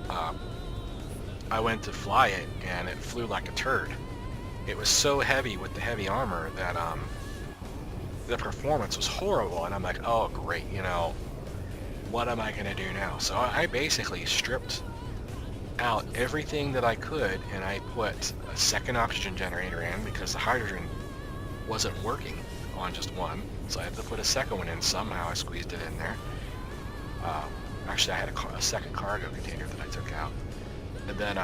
I went to fly it and it flew like a turd. It was so heavy with the heavy armor that the performance was horrible, and I'm like, oh great, you know, what am I gonna do now? So I basically stripped out everything that I could, and I put a second oxygen generator in because the hydrogen wasn't working on just one, so I had to put a second one in. Somehow I squeezed it in there. Actually, I had a second cargo container that I took out, and then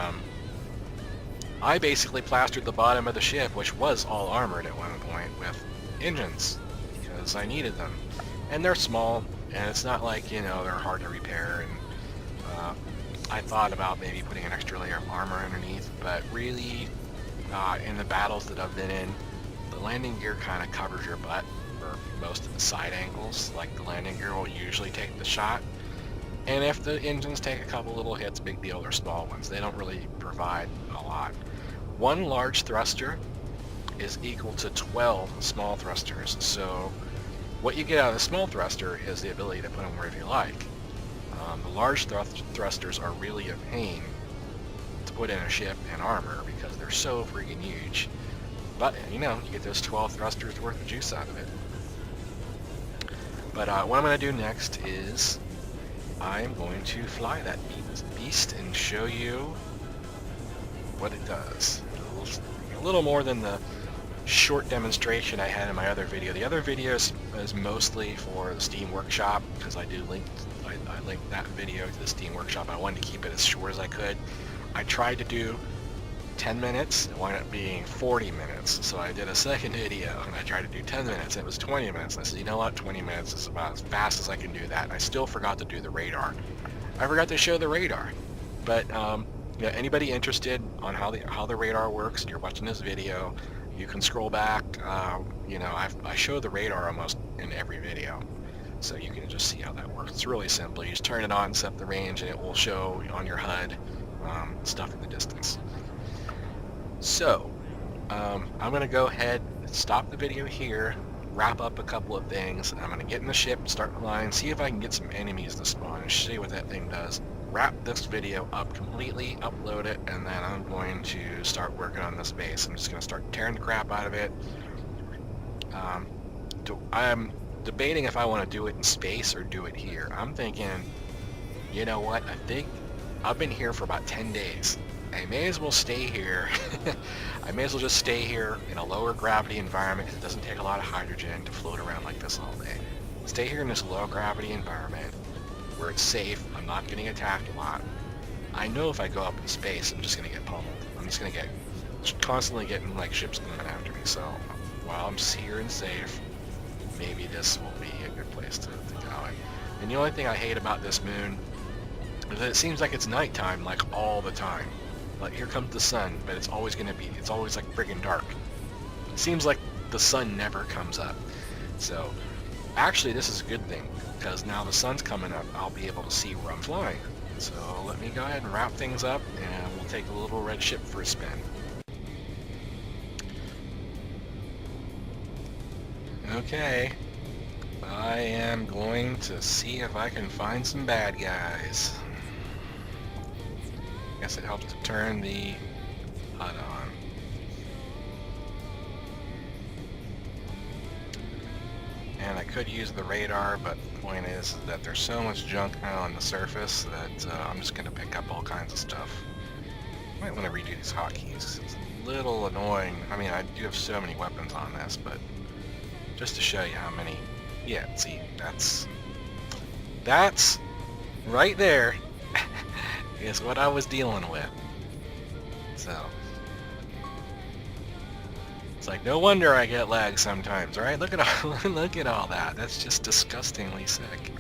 I basically plastered the bottom of the ship, which was all armored at one point, with engines because I needed them, and they're small, and it's not like, you know, they're hard to repair, and I thought about maybe putting an extra layer of armor underneath, but really, in the battles that I've been in, the landing gear kind of covers your butt for most of the side angles. Like, the landing gear will usually take the shot, and if the engines take a couple little hits, big deal. They're small ones. They don't really provide a lot. One large thruster is equal to 12 small thrusters, so what you get out of the small thruster is the ability to put them wherever you like. The large thrusters are really a pain to put in a ship and armor because they're so freaking huge. But, you know, you get those 12 thrusters worth of juice out of it. But what I'm going to do next is I'm going to fly that beast and show you what it does. A little more than the short demonstration I had in my other video. The other video is mostly for the Steam Workshop, because I linked that video to the Steam Workshop. I wanted to keep it as short as I could. I tried to do 10 minutes, it wound up being 40 minutes. So I did a second video and I tried to do 10 minutes. It was 20 minutes. I said, you know what, 20 minutes is about as fast as I can do that. I still forgot to do the radar. I forgot to show the radar. But you know, anybody interested on how the radar works, and you're watching this video, you can scroll back. You know, I show the radar almost in every video, so you can just see how that works. It's really simple. You just turn it on, set the range, and it will show on your HUD stuff in the distance. So I'm going to go ahead, stop the video here, wrap up a couple of things, and I'm going to get in the ship, start flying, see if I can get some enemies to spawn, and see what that thing does. Wrap this video up completely, upload it, and then I'm going to start working on this base. I'm just going to start tearing the crap out of it. I'm debating if I want to do it in space or do it here. I'm thinking, you know what, I think I've been here for about 10 days. I may as well stay here. I may as well just stay here in a lower gravity environment, because it doesn't take a lot of hydrogen to float around like this all day. Stay here in this low gravity environment where it's safe, I'm not getting attacked a lot. I know if I go up in space, I'm just going to get pummeled. I'm just going to get constantly getting like ships coming after me. So while I'm here and safe, maybe this will be a good place to go. And the only thing I hate about this moon is that it seems like it's nighttime like all the time. Like, here comes the sun, but it's always like friggin' dark. It seems like the sun never comes up. So actually this is a good thing, because now the sun's coming up, I'll be able to see where I'm flying. So let me go ahead and wrap things up, and we'll take the little red ship for a spin. Okay, I am going to see if I can find some bad guys. Guess it helps to turn the HUD on. And I could use the radar, but the point is that there's so much junk now on the surface that I'm just going to pick up all kinds of stuff. Might want to redo these hotkeys. It's a little annoying. I mean, I do have so many weapons on this, but just to show you how many. Yeah, see, that's right there is what I was dealing with. So it's like no wonder I get lag sometimes, right? Look at all look at all that. That's just disgustingly sick.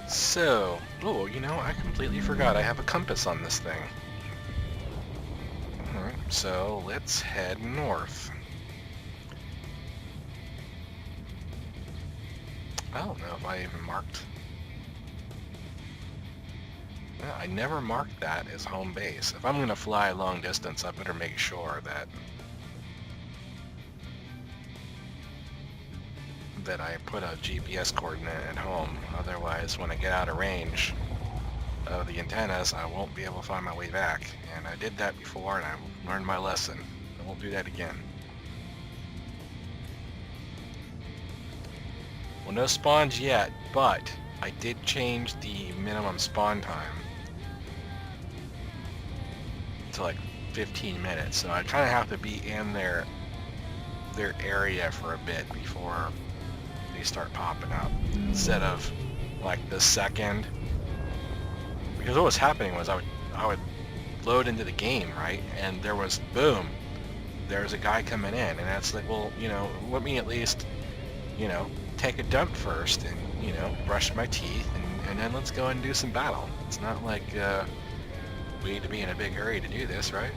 So, oh, you know, I completely forgot I have a compass on this thing. Alright, so let's head north. I don't know if I even marked... Yeah, I never marked that as home base. If I'm going to fly long distance, I better make sure that I put a GPS coordinate at home. Otherwise, when I get out of range of the antennas, I won't be able to find my way back. And I did that before, and I learned my lesson. I won't do that again. Well, no spawns yet, but I did change the minimum spawn time to like 15 minutes. So I kind of have to be in their area for a bit before they start popping up, instead of like the second. Because what was happening was I would load into the game, right, and there was boom, there's a guy coming in, and that's like, well, you know, let me at least, you know, take a dump first and, you know, brush my teeth, and then let's go and do some battle. It's not like we need to be in a big hurry to do this, right?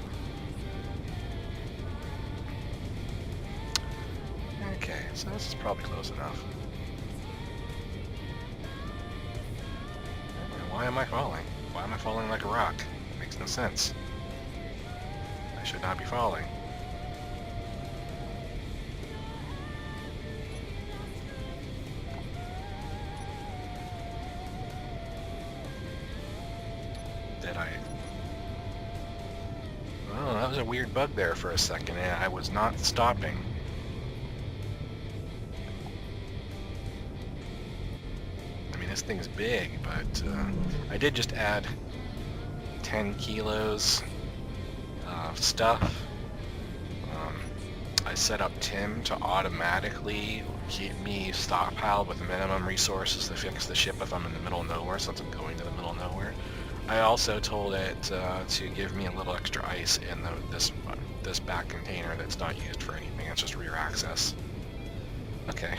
Okay, so this is probably close enough. Why am I falling? Why am I falling like a rock? It makes no sense. I should not be falling. Did I? Oh, that was a weird bug there for a second, and I was not stopping. This thing's big, but I did just add 10 kilos of stuff. I set up Tim to automatically keep me stockpiled with minimum resources to fix the ship if I'm in the middle of nowhere, since I'm going to the middle of nowhere. I also told it to give me a little extra ice in this back container that's not used for anything. It's just rear access. Okay.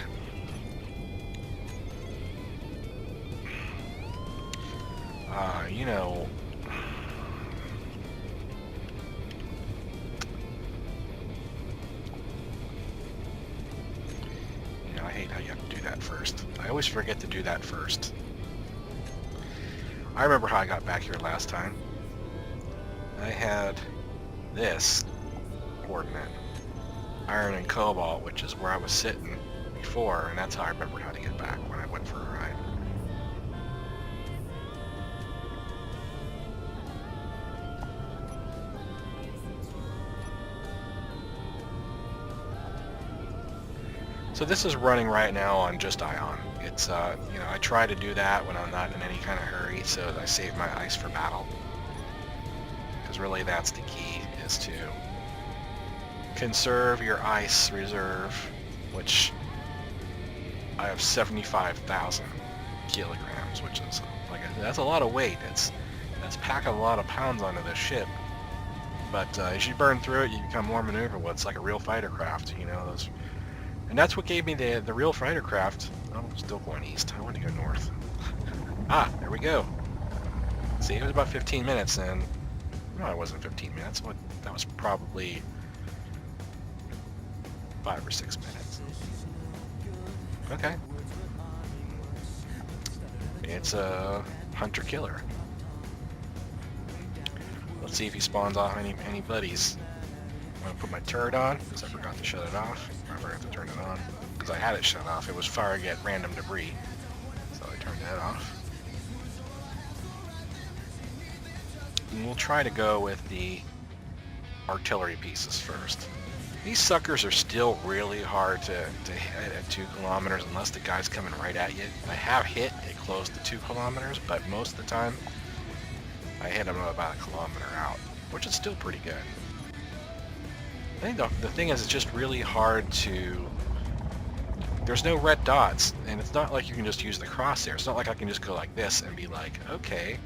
You know, I hate how you have to do that first. I always forget to do that first. I remember how I got back here last time. I had this coordinate, iron and cobalt, which is where I was sitting before, and that's how I remembered how to get back when I went for a ride. So this is running right now on just ion. It's, you know, I try to do that when I'm not in any kind of hurry, so I save my ice for battle. Because really that's the key, is to conserve your ice reserve, which I have 75,000 kilograms, which is, like, that's a lot of weight. That's packing a lot of pounds onto this ship. But as you burn through it, you become more maneuverable. It's like a real fighter craft, you know, those. And that's what gave me the real fighter craft. Oh, I'm still going east. I want to go north. Ah, there we go. See, it was about 15 minutes, and no, it wasn't 15 minutes. That was probably 5 or 6 minutes. Okay. It's a hunter-killer. Let's see if he spawns off any buddies. I'm going to put my turret on, because I forgot to shut it off. I forgot to turn it on, because I had it shut off. It was firing at random debris, so I turned that off. And we'll try to go with the artillery pieces first. These suckers are still really hard to hit at 2 kilometers unless the guy's coming right at you. I have hit it close to 2 kilometers, but most of the time I hit them about 1 kilometer out, which is still pretty good. I think the thing is, it's just really hard to... There's no red dots, and it's not like you can just use the crosshair. It's not like I can just go like this and be like, okay,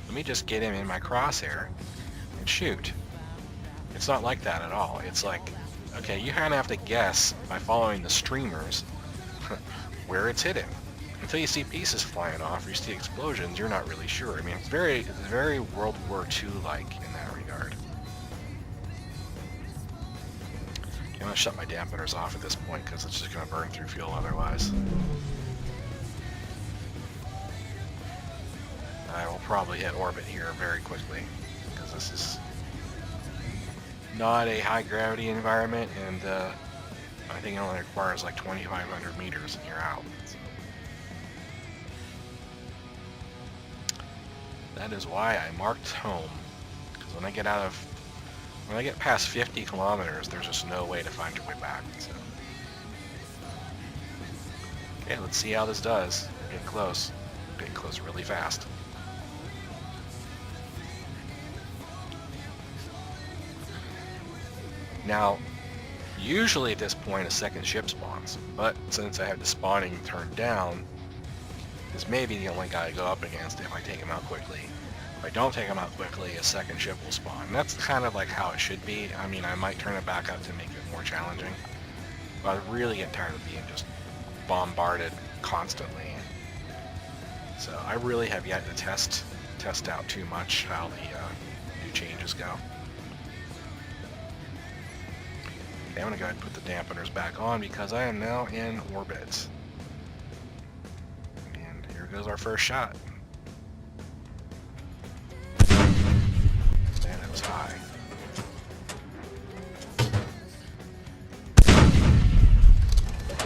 let me just get him in my crosshair and shoot. It's not like that at all. It's like, okay, you kind of have to guess by following the streamers where it's hitting. Until you see pieces flying off or you see explosions, you're not really sure. I mean, it's very World War II-like in that regard. I'm going to shut my dampeners off at this point because it's just going to burn through fuel otherwise. I will probably hit orbit here very quickly because this is not a high gravity environment, and I think it only requires like 2,500 meters and you're out. So that is why I marked home, because when I get past 50 kilometers, there's just no way to find your way back. So. Okay, let's see how this does. We're getting close. We're getting close really fast. Now, usually at this point a second ship spawns, but since I have the spawning turned down, this may be the only guy I go up against if I take him out quickly. If I don't take him out quickly, a second ship will spawn. And that's kind of like how it should be. I mean, I might turn it back up to make it more challenging, but I really get tired of being just bombarded constantly. So I really have yet to test out too much how the new changes go. Okay, I'm going to go ahead and put the dampeners back on because I am now in orbit. And here goes our first shot. Man, that was high.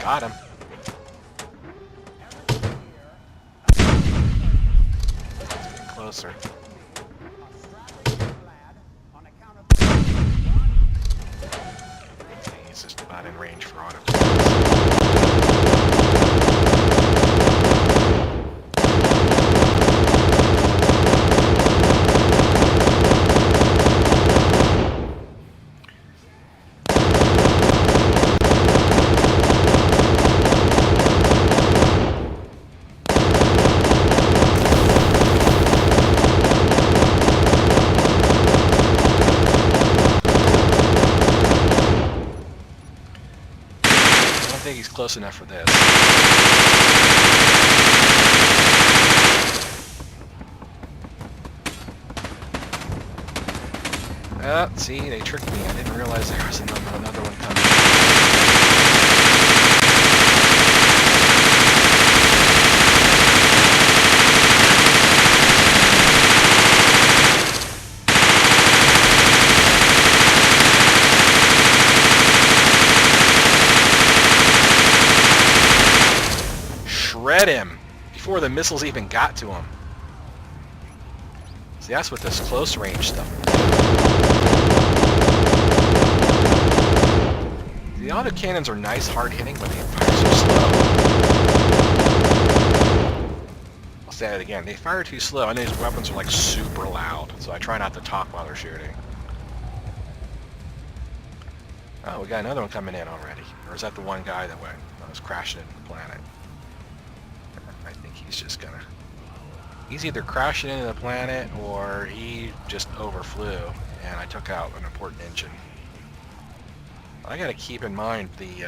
Got him. Getting closer. He's just about in range for auto. I think he's close enough for this. See, they tricked me. I didn't realize there was another one coming. Shred him before the missiles even got to him. See, that's what this close range stuff is. The autocannons are nice, hard hitting, but they fire so slow. I'll say it again, they fire too slow, and these weapons are like super loud, so I try not to talk while they're shooting. Oh, we got another one coming in already. Or is that the one guy that was crashing into the planet? I think he's just gonna... He's either crashing into the planet or he just overflew and I took out an important engine. I gotta keep in mind the, you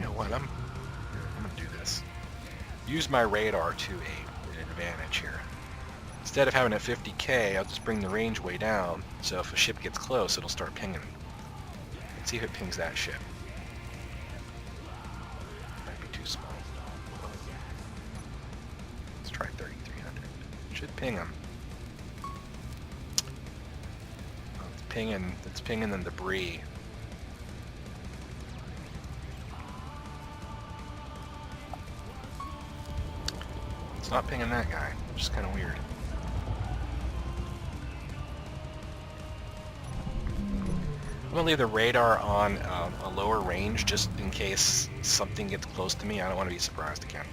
know what, I'm gonna do this. Use my radar to an advantage here. Instead of having it 50K, I'll just bring the range way down, so if a ship gets close, it'll start pinging. Let's see if it pings that ship. Might be too small. Let's try 3,300. Should ping them. Oh, it's pinging the debris. It's not pinging that guy, which is kind of weird. I'm going to leave the radar on a lower range just in case something gets close to me. I don't want to be surprised again.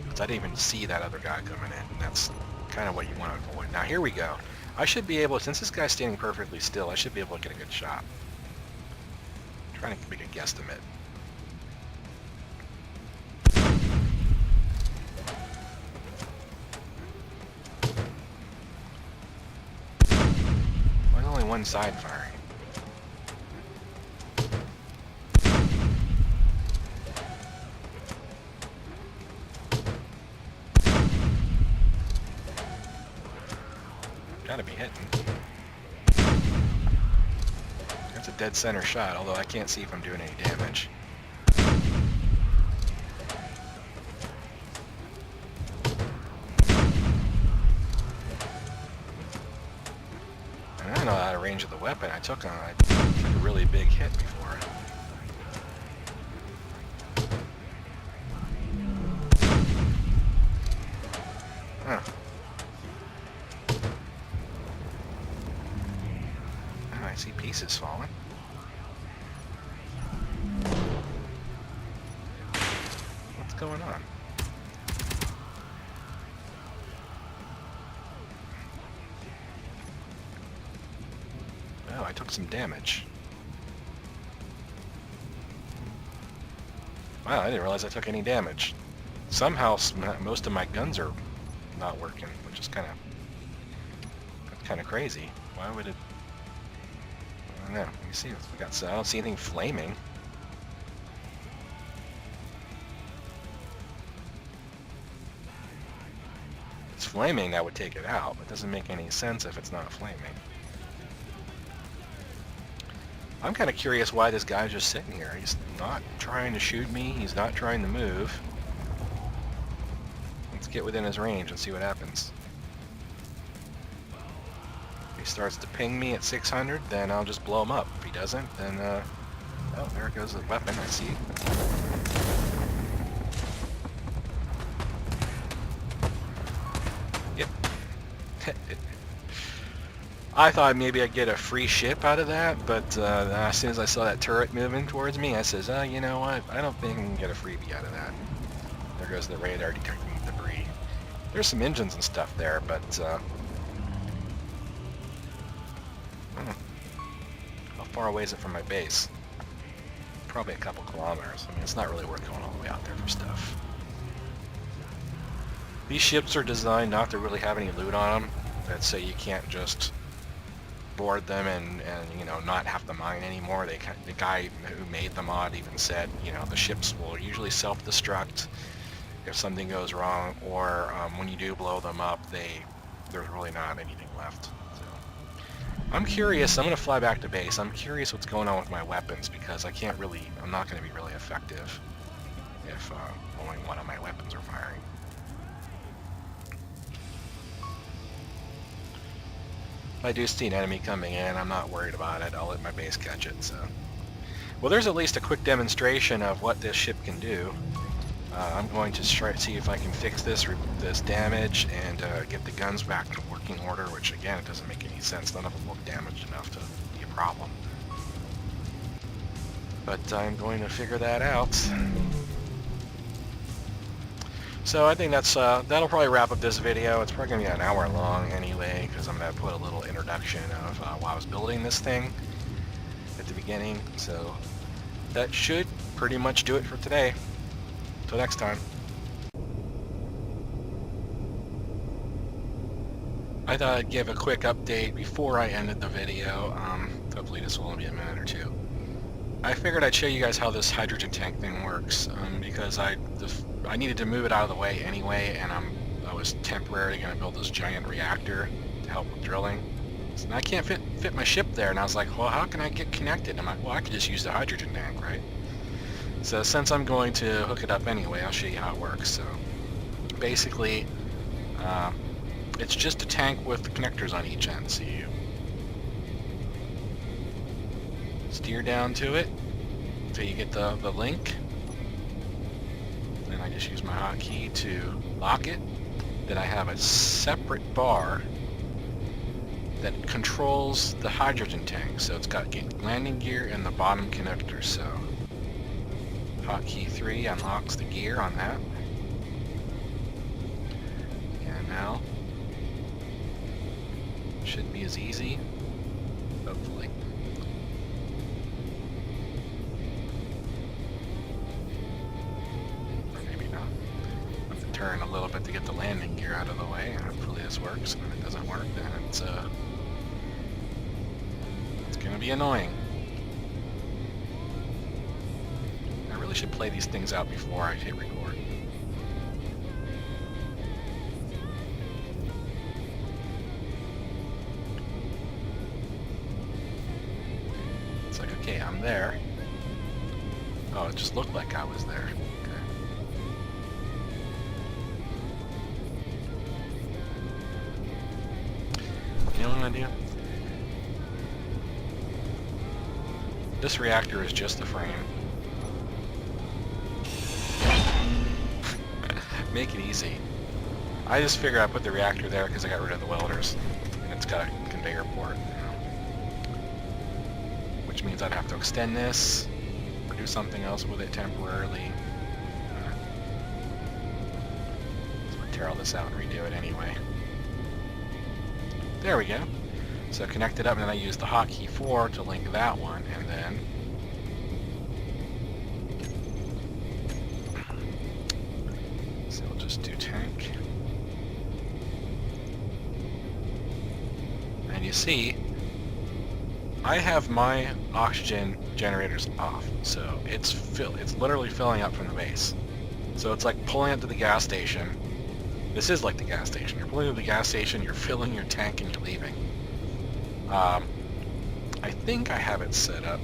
Because I didn't even see that other guy coming in. And that's kind of what you want to avoid. Now here we go. I should be able, since this guy's standing perfectly still, I should be able to get a good shot. I'm trying to make a guesstimate. There's only one side firing. Gotta be hitting. That's a dead center shot, although I can't see if I'm doing any damage. And I don't know out of range of the weapon. I took a really big hit before. Huh. I see pieces falling. What's going on? Oh, I took some damage. Wow, I didn't realize I took any damage. Somehow most of my guns are not working, which is kind of crazy. Why would it? I don't know. Let me see. We got. I don't see anything flaming. If it's flaming, that would take it out. It doesn't make any sense if it's not flaming. I'm kind of curious why this guy's just sitting here. He's not trying to shoot me. He's not trying to move. Let's get within his range and see what happens. If he starts to ping me at 600, then I'll just blow him up. If he doesn't, then, oh, there goes the weapon, I see. Yep. I thought maybe I'd get a free ship out of that, but as soon as I saw that turret moving towards me, I says, you know what, I don't think I can get a freebie out of that. There goes the radar detecting debris. There's some engines and stuff there, but how far away is it from my base? Probably a couple kilometers. I mean, it's not really worth going all the way out there for stuff. These ships are designed not to really have any loot on them. That's so you can't just board them and you know, not have to mine anymore. The guy who made the mod even said, you know, the ships will usually self-destruct if something goes wrong, or when you do blow them up, there's really not anything left. So I'm curious. I'm gonna fly back to base. I'm curious what's going on with my weapons, because I'm not gonna be really effective if only one of my weapons are firing. If I do see an enemy coming in, I'm not worried about it. I'll let my base catch it. So, well, there's at least a quick demonstration of what this ship can do. I'm going to try to see if I can fix this damage and get the guns back to working order, which again, it doesn't make any sense. None of them look damaged enough to be a problem. But I'm going to figure that out. So I think that'll probably wrap up this video. It's probably going to be an hour long anyway, because I'm going to put a little introduction of why I was building this thing at the beginning. So that should pretty much do it for today. Till next time. I thought I'd give a quick update before I ended the video. Hopefully this will only be a minute or two. I figured I'd show you guys how this hydrogen tank thing works, because I needed to move it out of the way anyway, and I was temporarily going to build this giant reactor to help with drilling. And I can't fit my ship there, and I was like, well, how can I get connected? I'm like, well, I could just use the hydrogen tank, right? So since I'm going to hook it up anyway, I'll show you how it works. So basically, it's just a tank with the connectors on each end. So you steer down to it until you get the link. Then I just use my hotkey to lock it. Then I have a separate bar that controls the hydrogen tank. So it's got landing gear and the bottom connector. So hotkey 3 unlocks the gear on that. And now should be as easy, hopefully. Or maybe not. I have to turn a little bit to get the landing gear out of the way, and hopefully this works. And if it doesn't work, then it's gonna be annoying. I really should play these things out before I hit record. It's like, okay, I'm there. Oh, it just looked like I was there. Okay. You know what I'm gonna do? This reactor is just a frame. Make it easy. I just figure I put the reactor there because I got rid of the welders. And it's got a conveyor port. Which means I'd have to extend this, or do something else with it temporarily. So I'll tear all this out and redo it anyway. There we go. So connect it up, and then I use the hotkey 4 to link that one, and then so we'll just do tank. And you see, I have my oxygen generators off, so it's literally filling up from the base. So it's like pulling up to the gas station. This is like the gas station. You're pulling to the gas station, you're filling your tank, and you're leaving. I think I have it set up.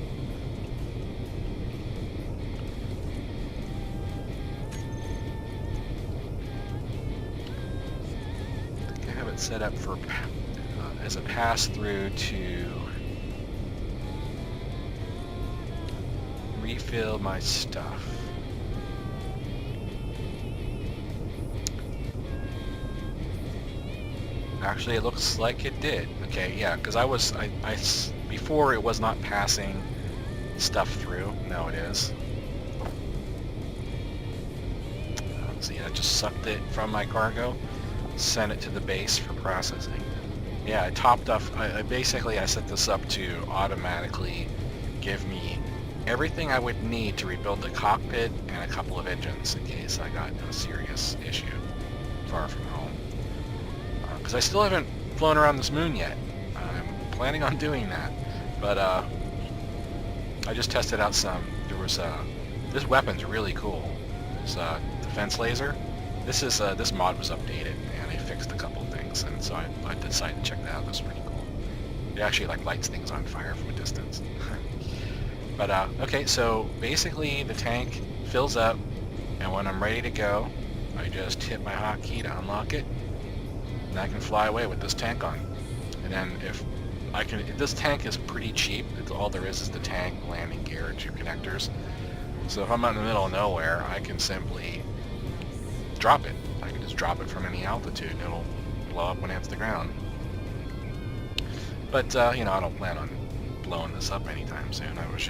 I think I have it set up for as a pass-through to refill my stuff. Actually, it looks like it did. Okay, yeah, because before it was not passing stuff through. Now it is. See, I just sucked it from my cargo, sent it to the base for processing. Yeah, I topped off. I set this up to automatically give me everything I would need to rebuild the cockpit and a couple of engines in case I got a serious issue far from home. Because I still haven't flown around this moon yet. I'm planning on doing that, but I just tested out some. There was this weapon's really cool. It's a defense laser. This mod was updated and they fixed a couple of things, and so I decided to check that out. That's pretty cool. It actually like lights things on fire from a distance. But okay, so basically the tank fills up, and when I'm ready to go, I just hit my hotkey to unlock it. And I can fly away with this tank on. And then this tank is pretty cheap. All there is the tank, landing gear, and 2 connectors. So if I'm out in the middle of nowhere, I can simply drop it. I can just drop it from any altitude, and it'll blow up when it hits the ground. But you know, I don't plan on blowing this up anytime soon. I was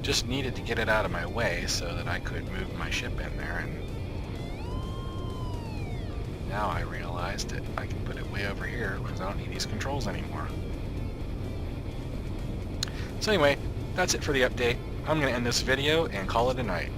just needed to get it out of my way so that I could move my ship in there, and now I realized that I can put it way over here because I don't need these controls anymore. So anyway, that's it for the update. I'm going to end this video and call it a night.